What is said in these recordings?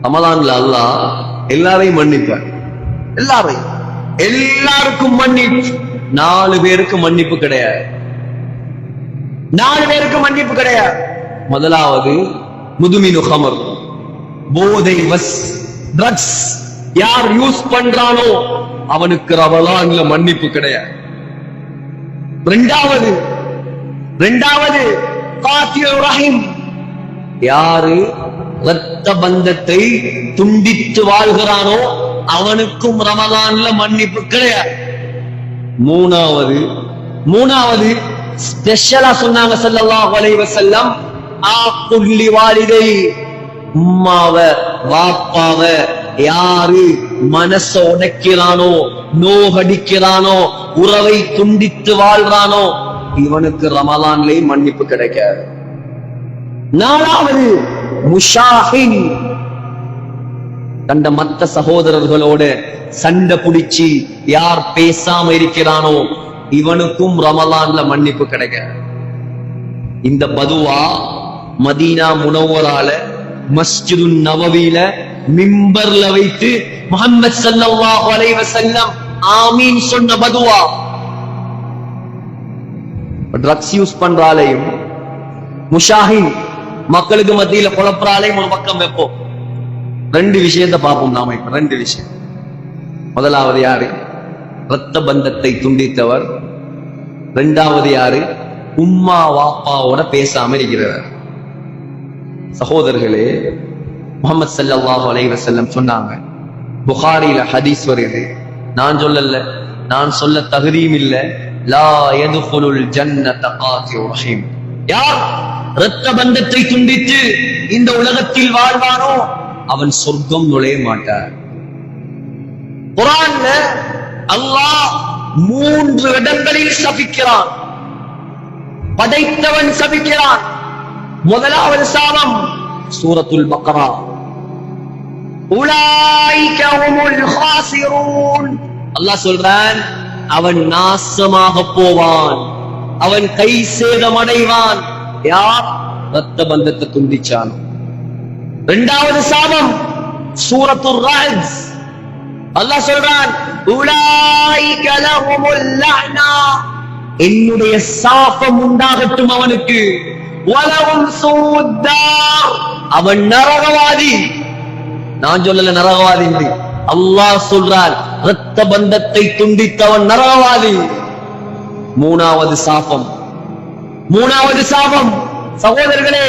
ரமலான்ல அல்லாஹ் எல்லாரையும் மன்னிப்பார். எல்லாருக்கும் மன்னிப்பு. 4 பேருக்கு மன்னிப்பு கிடையாது. 4 பேருக்கு மன்னிப்பு கிடையாது. முதலாவது முதுமினு ஹமர், போதை வஸ், ட்ரக்ஸ் யார் யூஸ் பண்றானோ அவனுக்கு ரமலான்ல மன்னிப்பு கிடையாது. இரண்டாவது காத்தியுர் ரஹீம், யாரு இரத்த பந்தத்தை துண்டித்து வாழ்கிறானோ அவனுக்கும் ரமலான்ல மன்னிப்பு கிடையாது. மூணாவது ஸ்பெஷலா சொன்னாங்க ஸல்லல்லாஹு அலைஹி வஸல்லம், ஆக்குல்லி வாலிதை, உம்மாவ வாப்பாவ யாரு மனச உடைக்கிறானோ, நோகடிக்கிறானோ, உறவை துண்டித்து வாழ்றானோ இவனுக்கு ரமலான்லே மன்னிப்பு கிடைக்காது. 4வது முஷாஹின், தந்த மத்த சகோதரர்களோட சண்டை புடிச்சு யார் பேசாம இருக்கிறானோ இவனுக்கும் ரமலான்ல மன்னிப்பு கிடைக்காது. இந்த பதுவா மதீனா முனவ்வரால மஸ்ஜிது நபவியில மிம்பர்ல வைத்து முஹம்மது ஸல்லல்லாஹு அலைஹி வஸல்லம் ஆமீன் சொன்ன பதுவா. ட்ரக்ஸ் யூஸ் பண்றாலையும் முஷாஹின் மக்களுக்கு மத்தியில குழப்பறாலையும் ஒரு பக்கம் வைப்போம். 2 விஷயத்தை பார்ப்போம் நாம இப்ப. 2 விஷயம். முதலாவது யாரு? இரத்த பந்தத்தை துண்டித்தவர். 2வது யாரு? உம்மா வாப்பாவோட பேசாம இருக்கிறவர். சகோதரர்களே, முஹம்மது ஸல்லல்லாஹு அலைஹி வஸல்லம் சொன்னாங்க, புகாரில ஹதீஸ் வருது, நான் சொல்லல, நான் சொல்ல தகுதியும் இல்ல, லா யதுகுலுல் ஜன்னத காத்தியுர் ரஹீம், யார் இரத்த பந்தத்தை துண்டித்து இந்த உலகத்தில் வாழ்வானோ அவன் சொர்க்கம் நுழைய மாட்டார். குர்ஆன்ல அல்லாஹ் 3 இடங்களில் சபிக்கிறான். படைத்தவன் சபிக்கிறான். முதலாவது சாபம் சூரத்துல் பக்ரா, உலாயிக ஹுமுல் ஹாசிரூன். அல்லாஹ் சொல்றான், அவன் நாசமாக போவான், அவன் கை சேதமடைவான் யார் இரத்த பந்தத்தை துண்டிச்சான். 2வது சாபம் சூரத்துர் ரஅத், அல்லாஹ் சொல்றான், உலாயிக லஹுமுல் லஅனா, என்னுடைய சாபம் உண்டாகட்டும் அவனுக்கு, வலஹும் சூத்தார், அவன் நரகவாதி. நான் சொல்லல நரகவாதி என்று, அல்லாஹ் சொல்றான், இரத்த பந்தத்தை துண்டித்தவன் நரகவாதி. 3வது சாபம் சகோதரர்களே,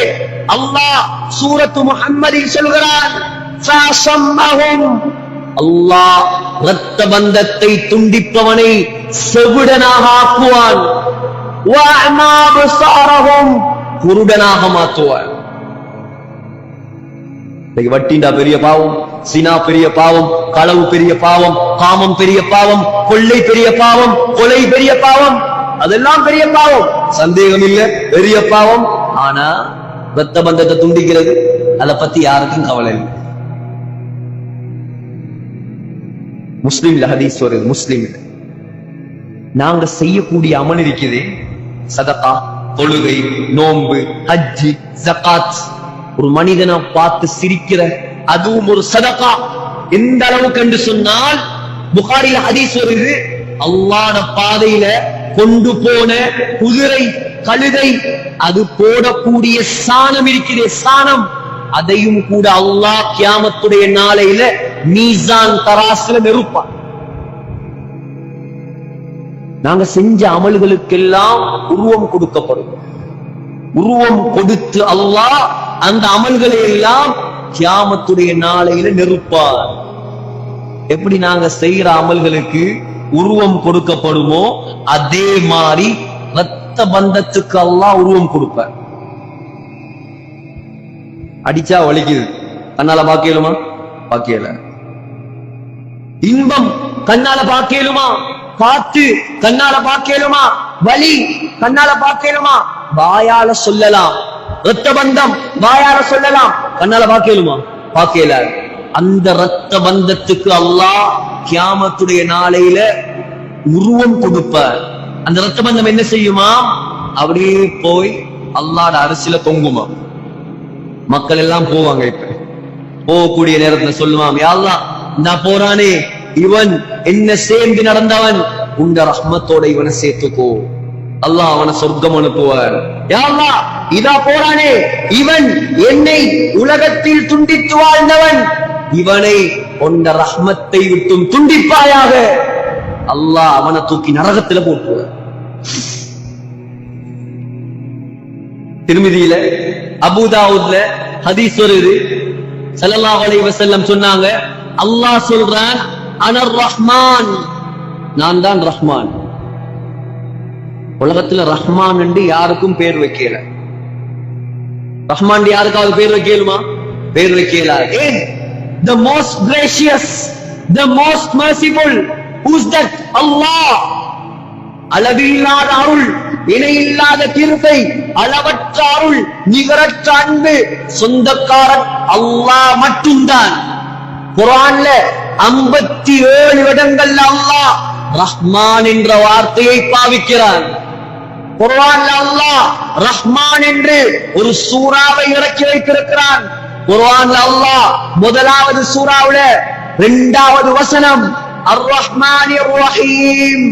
அல்லாஹ் சூரத்து முஹம்மதில் சொல்கிறான், அல்லாஹ் இரத்த பந்தத்தை துண்டிப்பவனை செவிடனாக ஆக்குவான், குருடனாக மாற்றுவான். வட்டிண்டா பெரிய பாவம், சினா பெரிய பாவம், களவு பெரிய பாவம், காமம் பெரிய பாவம், கொள்ளை பெரிய பாவம், கொலை பெரிய பாவம், அதெல்லாம் பெரிய பாவம், சந்தேகம் இல்ல, பெரிய பாவம். ஆனா இரத்த பந்தத்தை துண்டிக்கிறது, அதை பத்தி யாருக்கும் கவலை இல்லை. முஸ்லிம்ல ஹதீஸ் வருது, முஸ்லிம்ல நாங்க செய்யக்கூடிய அமல் இருக்குது, சதகா, தொழுகை, நோன்பு, ஹஜ்ஜி, ஜகாத். ஒரு மனிதனை பார்த்து சிரிக்கிற அதுவும் ஒரு சதகா. எந்த அளவுக்கு என்று சொன்னால், புகாரில ஹதீஸ் வருது, அல்லாஹ்வுடைய பாதையில கொண்டு போன குதிரை, கழுதை, அது போடக்கூடிய சாணம் இருக்கிற சாணம், அதையும் கூட அல்லாஹ் கியாமத்துடைய நாளையில மீசான் தராசுல நிறுப்பான். நாங்க செஞ்ச அமல்களுக்கெல்லாம் உருவம் கொடுக்கப்படும். உருவம் கொடுத்து அல்லாஹ் அந்த அமல்களை எல்லாம் கியாமத்துடைய நாளையில நிறுப்பார். எப்படி நாங்க செய்யற அமல்களுக்கு உருவம் கொடுக்கப்படுமோ அதே மாதிரி இரத்த பந்தத்துக்கு அல்லாஹ் உருவம் கொடுப்பார். அடிச்சா வலிக்குது, கண்ணால பாக்கலுமா? பாக்கல. இன்பம் கண்ணால பாக்கலுமா? காத்து கண்ணால பாக்கலுமா? வலி கண்ணால பாக்கலுமா? வாயால சொல்லலாம். இரத்த பந்தம் வாயால சொல்லலாம், கண்ணால பாக்கலுமா? பாக்கல. அந்த இரத்த பந்தத்துக்கு அல்லாஹ் கியாமத்துடைய நாளையில உருவம் கொடுப்பார். அந்த இரத்த பந்தம் என்ன செய்யுமா? அப்படியே போய் அல்லாஹ்வுடைய அரசில தொங்குமா. மக்கள் எல்லாம் போவாங்க. இப்ப போகக்கூடிய நேரத்துல சொல்லுவான், யா அல்லாஹ் நான் போறானே இவன் என்ன சேர்ந்து நடந்தவன், உண்ட ரஹ்மத்தோட இவனை சேர்த்துக்கோ, அல்லாஹ் அவனை சொர்க்கம் அனுப்புவார். யா அல்லாஹ் இதா போறானே இவன் என்னை உலகத்தில் துண்டித்து வாழ்ந்தவன், இவனை உண்ட ரஹ்மத்தை விட்டும் துண்டிப்பாயாக, அல்லாஹ் அவனை தூக்கி நரகத்துல போட்டுவார். திருமிதியில அபூதாவுத்ல ஹதீஸ் வருது, ஸல்லல்லாஹு அலைஹி வஸல்லம் சொன்னாங்க, அல்லாஹ் சொல்றான், அனர் ரஹ்மான், நான் தான் ரஹ்மான். உலகத்துல ரஹ்மான் என்று யாருக்கும் பேர் வைக்கல. ரஹ்மான் யாருக்காவது பேர் வைக்கலுமா? பேர் வைக்கல. ஏன்? The most gracious, the most merciful, who's that? Allah. அளவில்லாத அருள், இணையில்லாத கிருபை, அளவற்ற அருள், நிகரற்ற அன்பு, சொந்தக்காரன் அல்லாஹ் மட்டும்தான். குர்ஆன்ல 57 இடங்கள்ல அல்லாஹ் ரஹ்மான் என்ற வார்த்தையை பாவிக்கிறான். குர்ஆன்ல அல்லாஹ் ரஹ்மான் என்று ஒரு சூறாவை இறக்கி வைத்திருக்கிறான். குர்ஆன்ல அல்லாஹ் முதலாவது சூறாவுல 2வது வசனம் அர் ரஹ்மானிர் ரஹீம்.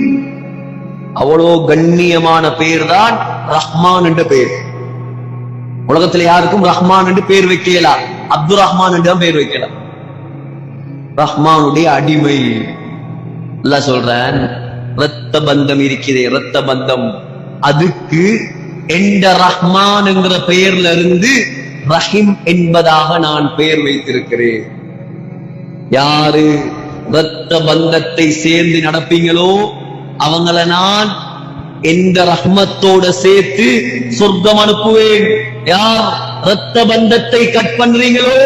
அவ்வளோ கண்ணியமான பேர் தான் ரஹ்மான் என்ற பேர். உலகத்துல யாருக்கும் ரஹ்மான் என்று பேர் வைக்கலாம், அப்துல் ரஹ்மான் என்று பேர் வைக்கலாம். ரஹ்மானுடைய அடிமை. அல்லாஹ் சொல்றான், இரத்த பந்தம் இருக்கிறதே, இரத்த பந்தம், அதுக்கு என்ற ரஹ்மான் என்கிற பெயர்ல இருந்து ரஹீம் என்பதாக நான் பெயர் வைத்திருக்கிறேன். யாரு இரத்த பந்தத்தை சேர்ந்து நடப்பீங்களோ அவங்கள நான் எந்த ரஹ்மத்தோட சேர்த்து சொர்க்கம் அனுப்புவேன். யார் இரத்த பந்தத்தை கட் பண்றீங்களோ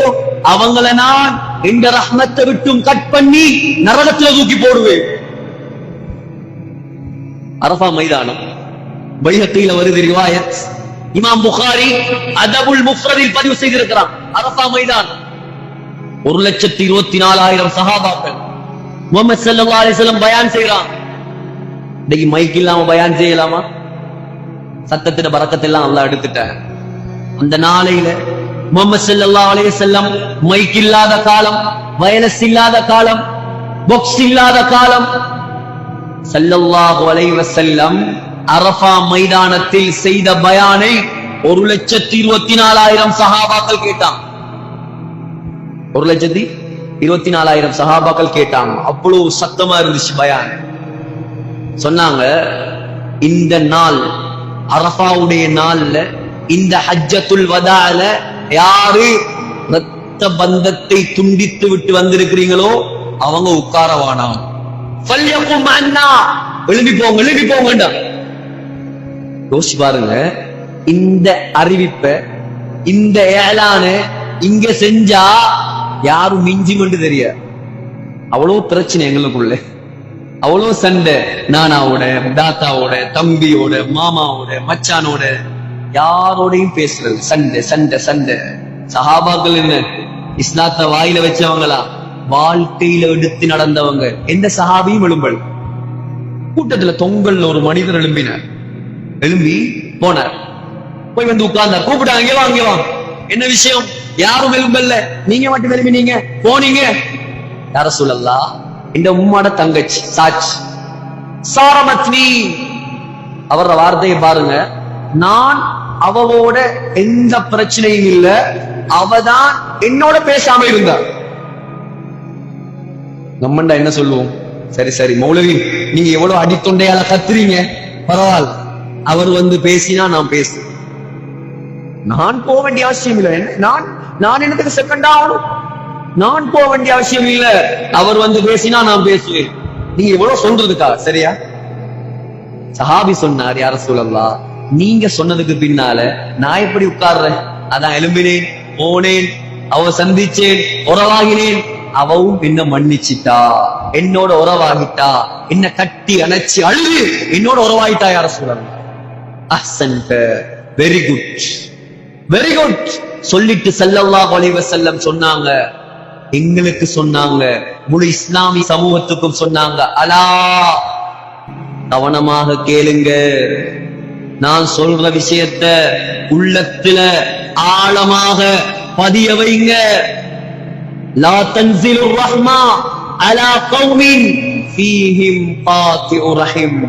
அவங்கள நான் எந்த ரஹ்மத்தை விட்டும் கட் பண்ணி நரகத்துல தூக்கி போடுவேன். அரஃபா மைதானம், பைஹக்கில வருது ரிவாயத், இமாம் புகாரி அதபுல் முஃப்ரதில் பதிவு செய்திருக்கிறான். அரஃபா மைதானம் 1,24,000 சஹாபாக்கள், முஹம்மது ஸல்லல்லாஹு அலைஹி வஸல்லம் பயான் செய்றான். இன்னைக்கு மைக் இல்லாம பயான் செய்யலாமா? சத்தத்தின பரக்கத்தெல்லாம் அல்லாஹ் எடுத்துட்டான். அந்த நாளையில முஹம்மது ஸல்லல்லாஹு அலைஹி வஸல்லம் மைக் இல்லாத காலம், வயலஸ் இல்லாத காலம், பாக்ஸ் இல்லாத காலம், ஸல்லல்லாஹு அலைஹி வஸல்லம் அரஃபா மைதானத்தில் செய்த பயானை 1,24,000 சஹாபாக்கள் கேட்டாங்க. 1,24,000 சஹாபாக்கள் கேட்டாங்க. அவ்வளவு சத்தமா இருந்துச்சு பயான். சொன்னாங்க, இந்த நாள் அரஃபாவுடைய நாள்ல, இந்த ஹஜ்ஜத்துல் வதால யாரு இரத்த பந்தத்தை துண்டித்து விட்டு வந்திருக்கிறீங்களோ அவங்க உட்காரவானாம். ஃபல்யகும் அன்னா, எழுதி போங்க, எழுதி போங்க. யோசிச்சு பாருங்க, இந்த அறிவிப்பை, இந்த ஏலான இங்க செஞ்சா யாரும் மிஞ்சிமென்று தெரிய. அவ்வளவு பிரச்சனை எங்களுக்குள்ள, அவ்வளவு சண்டை, நானாவோட, தாத்தாவோட, தம்பியோட, மாமாவோட, மச்சானோட, யாரோடையும் பேசுறது சண்டை சண்டை சண்டை. சஹாபாக்கள் என்ன இஸ்லாத்த வாயில வச்சவங்களா? வாழ்க்கையில எடுத்து நடந்தவங்க. எந்த சஹாபியும் எழும்பல். கூட்டத்துல தொங்கல்ல ஒரு மனிதர் எழும்பினார். எழும்பி போனார், போய் வந்து உட்கார்ந்தார். கூப்பிட்டாங்க, இங்க வா, இங்க வா. என்ன விஷயம்? யாரும் எழும்பல்ல, நீங்க மட்டும் எழுப்பினீங்க, போனீங்க. யா ரசூலல்லாஹ், இந்த உம்மாட தங்கச்சி சாட்சி சாரமத்னி. அவர வார்த்தையை பாருங்க, நான் அவவோட எந்த பிரச்சனையும் இல்ல, அவதான் என்னோட பேசாம இருந்தா. நம்மண்டா என்ன சொல்லுவோம்? சரி சரி மௌலவி, நீங்க எவ்வளவு அடித்தொண்டையால கத்துறீங்க, பரவாயில்ல, அவர் வந்து பேசினா நான் பேசு. நான் போக வேண்டிய அவசியம் இல்லை. நான் என்னத்துக்கு செகண்ட் ஆகணும்? நான் போக வேண்டிய அவசியம் இல்ல. அவர் வந்து பேசினா நான் பேசுவேன். நீங்க எவ்வளவு சொல்றதுக்கா? சரியா? சஹாபி சொன்னார், யா ரசூலல்லாஹ், நீங்க சொன்னதுக்கு பின்னால நான் எப்படி உட்கார்றேன்? அதான் எழும்பினேன், போனேன், அவ சந்திச்சேன், உறவாகினேன். அவவும் என்ன மன்னிச்சிட்டா, என்னோட உறவாகிட்டா, என்ன கட்டி அணைச்சு அழுது என்னோட உறவாயிட்டா. யா ரசூலல்லாஹ், அஹ்சன்த, வெரி குட், வெரி குட் சொல்லிட்டு ஸல்லல்லாஹு அலைஹி வஸல்லம் சொன்னாங்க, எங்களுக்கு சொன்னாங்க, முழு இஸ்லாமிய சமூகத்துக்கும் சொன்னாங்க, அலா, கவனமாக கேளுங்க, நான் சொல்ற விஷயத்தை உள்ளத்துல ஆழமாக பதிய வைங்க. லா தன்சிலுர் ரஹ்மா அலா கௌமின் ஃபீஹிம் காத்திஉ ரஹிம்.